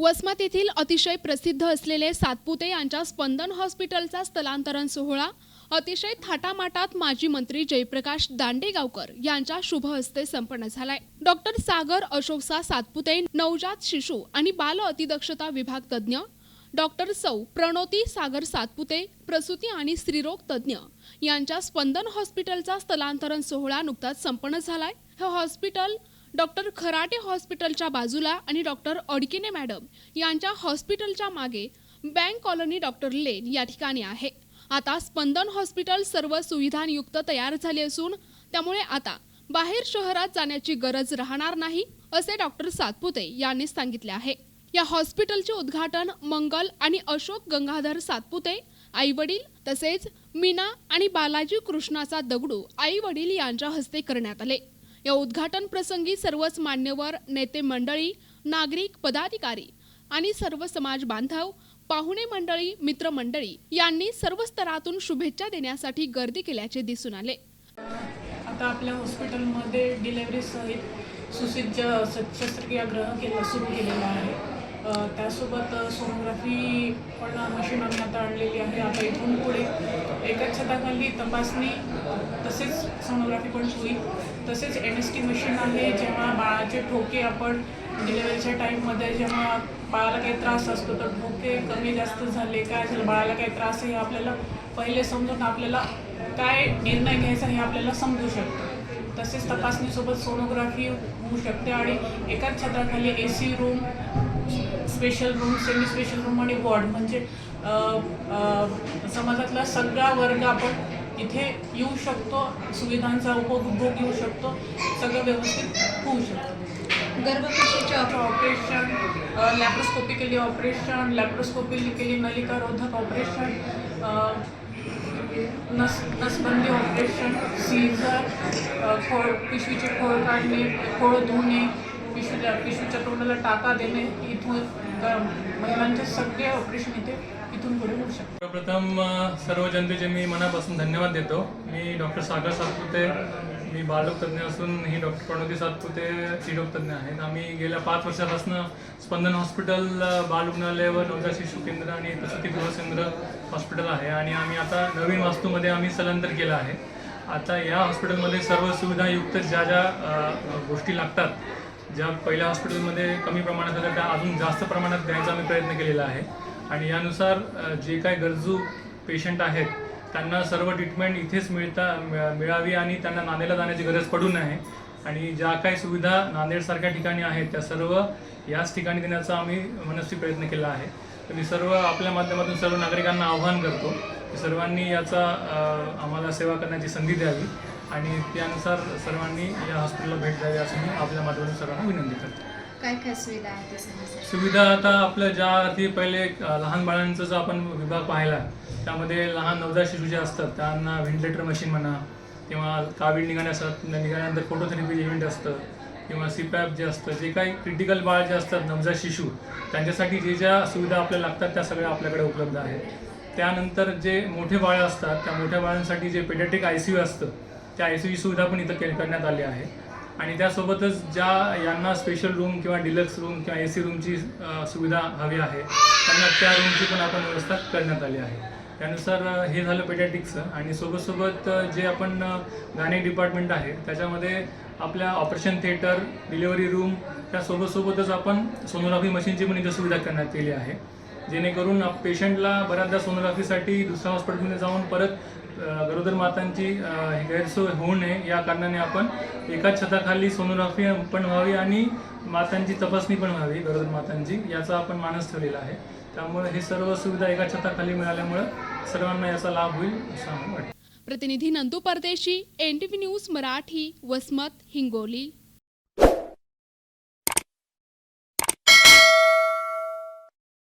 वसमत येथील अतिशय प्रसिद्ध असलेले सातपुते यांच्या स्पंदन हॉस्पिटलचा स्थलांतरण सोहळा अतिशय थाटामाटात माजी मंत्री जयप्रकाश दांडेगावकर यांच्या शुभ हस्ते संपन्न झालाय। डॉक्टर सागर अशोकसा सातपुते, नवजात शिशु आणि बाल अतिदक्षता विभाग तज्ञ, डॉक्टर सौ प्रणोती सागर सातपुते, प्रसूती आणि स्त्रीरोग तज्ञ यांच्या स्पंदन हॉस्पिटलचा स्थलांतरण सोहळा नुकताच संपन्न झालाय। हे हॉस्पिटल डॉक्टर खराटे हॉस्पिटलच्या बाजूला आणि डॉक्टर अडकिने मॅडम यांच्या हॉस्पिटलच्या मागे बँक कॉलनी डॉक्टर लेन या ठिकाणी आहे। आता स्पंदन हॉस्पिटल सर्व सुविधांयुक्त तयार झाले असून त्यामुळे आता बाहेर शहरात जाण्याची गरज राहणार नाही असे डॉक्टर सातपुते यांनी सांगितले आहे। या हॉस्पिटलचे उद्घाटन मंगल आणि अशोक गंगाधर सातपुते आई वडील तसेच मीना आणि बालाजी कृष्णाचा दगडू आई वडील यांच्या हस्ते करण्यात आले। या उद्घाटन प्रसंगी सर्वच मान्यवर नेते मंडळी, नागरिक, पदाधिकारी आणि सर्व समाज बांधव, पाहुणे मंडळी, मित्रमंडळी यांनी सर्व स्तरातून शुभेच्छा देण्यासाठी गर्दी केल्याचे दिसून आले। आता आपल्या हॉस्पिटलमध्ये डिलिव्हरी सहित सुसज्ज शस्त्रक्रियागृह सुरू केलेलं आहे। त्यासोबत सोनोग्राफी पण मशीन आम्ही आता आणलेली आहे। आता इथून पुढे एकाच छताखाली तपासणी तसेच सोनोग्राफी पण होईल। तसेच NST मशीन आहे, जेव्हा बाळाचे ठोके आपण डिलिव्हरीच्या टाईममध्ये जेव्हा बाळाला काही त्रास असतो तर ठोके कमी जास्त झाले, काय झालं, बाळाला काही त्रास आहे हे आपल्याला पहिले समजून आपल्याला काय निर्णय घ्यायचा हे आपल्याला समजू शकतं। तसेच तपासणीसोबत सोनोग्राफी होऊ शकते आणि एकाच छताखाली AC room, special room, semi special room आणि वॉर्ड म्हणजे समाजातला सगळा वर्ग आपण इथे येऊ शकतो, सुविधांचा उपभोग घेऊ शकतो, सगळं व्यवस्थित होऊ शकतं। गर्भपिशवीचे ऑपरेशन, लॅप्रोस्कोपिकली ऑपरेशन, लॅप्रोस्कोपिकली नलिकारोधक ऑपरेशन, नसबंदी ऑपरेशन, सीझर, पिशवीचे खोळ काढणे, खोळ धुणे, पिशवीच्या तोंडाला टाका देणे, इथून महिलांचे सगळे ऑपरेशन इथून पुढे होऊ शकते। प्रथम सर्व जनतेचे मी मनापासून धन्यवाद देतो। मी डॉक्टर सागर सातपुते, मी बालरोग तज्ञ असून ही डॉक्टर प्रणोती सातपुते स्त्रीरोग तज्ञ आहेत। आम्ही गेल्या 5 वर्षापासून स्पंदन हॉस्पिटल बाल रुग्णालय व नवजात शिशु केंद्र आणि प्रसूती गृहकेंद्र हॉस्पिटल आहे आणि आम्ही आता नवीन वास्तूमध्ये आम्ही स्थलांतर केलं आहे। आता या हॉस्पिटलमध्ये सर्व सुविधायुक्त ज्या ज्या गोष्टी लागतात, ज्या पहिल्या हॉस्पिटलमध्ये कमी प्रमाणात होत्या त्या अजून जास्त प्रमाणात द्यायचा आम्ही प्रयत्न केलेला आहे आणि यानुसार जे काही गरजू पेशंट आहेत त्यांना सर्व ट्रीटमेंट इथेच मिळावी आणि त्यांना नांदेडला जाण्याची गरज पडू नये आणि ज्या काही सुविधा नांदेडसारख्या ठिकाणी आहेत त्या सर्व याच ठिकाणी देण्याचा आम्ही मनस्वी प्रयत्न केला आहे। तर मी सर्व आपल्या माध्यमातून सर्व नागरिकांना आवाहन करतो की सर्वांनी याचा आम्हाला सेवा करण्याची संधी द्यावी आणि त्यानुसार सर्वांनी या हॉस्पिटलला भेट द्यावी असं मी आपल्या माध्यमातून सर्वांना विनंती करतो। काय काय सुविधा आहेत? सुविधा आता आपलं ज्या अर्थी पहिले लहान बाळांचा जो आपण विभाग पाहिला त्यामध्ये लहान नवजात शिशु जे असतात त्यांना व्हेंटिलेटर मशीन म्हणा किंवा कावीळ निघाल्यानंतर फोटोथेरपी इव्हेंट असतं किंवा CPAP जे असतं, जे काही क्रिटिकल बाळ जे असतात नवजात शिशु त्यांच्यासाठी जे ज्या सुविधा आपल्याला लागतात त्या सगळ्या आपल्याकडे उपलब्ध आहेत। त्यानंतर जे मोठे बाळं असतात त्या मोठ्या बाळांसाठी जे पेडियाट्रिक ICU असतं त्या ICU सुविधा पण इथं करण्यात आली आहे आणि त्यासोबतच ज्या यांना स्पेशल रूम किंवा डिलक्स रूम किंवा AC रूमची सुविधा हवी आहे त्यांना त्या रूमची पण आपण व्यवस्था करण्यात आली आहे। त्यानुसार हे झालं पेडियाट्रिक्सचं आणि सोबत जे आपण गाणे डिपार्टमेंट आहे त्याच्यामध्ये आपल्या ऑपरेशन थिएटर, डिलिव्हरी रूम त्यासोबतच आपण सोनोग्राफी मशीनची पण इथं सुविधा करण्यात केली आहे, जेणेकरून पेशंटला बऱ्याचदा सोनोग्राफीसाठी दुसऱ्या हॉस्पिटलमध्ये जाऊन परत गरोदर मातांची गैरसोय होऊ नये या कारणाने आपण एकाच छताखाली सोनोग्राफी पण व्हावी आणि मातांची तपासणी पण व्हावी गरोदर मातांची, याचा आपण मानस ठेवलेला आहे। त्यामुळे हे सर्व सुविधा एका छताखाली मिळाल्यामुळे सर्वांना याचा लाभ होईल असं आम्हाला वाटतं। प्रतिनिधी नंदू परदेशी, NTV न्यूज मराठी, वसमत, हिंगोली।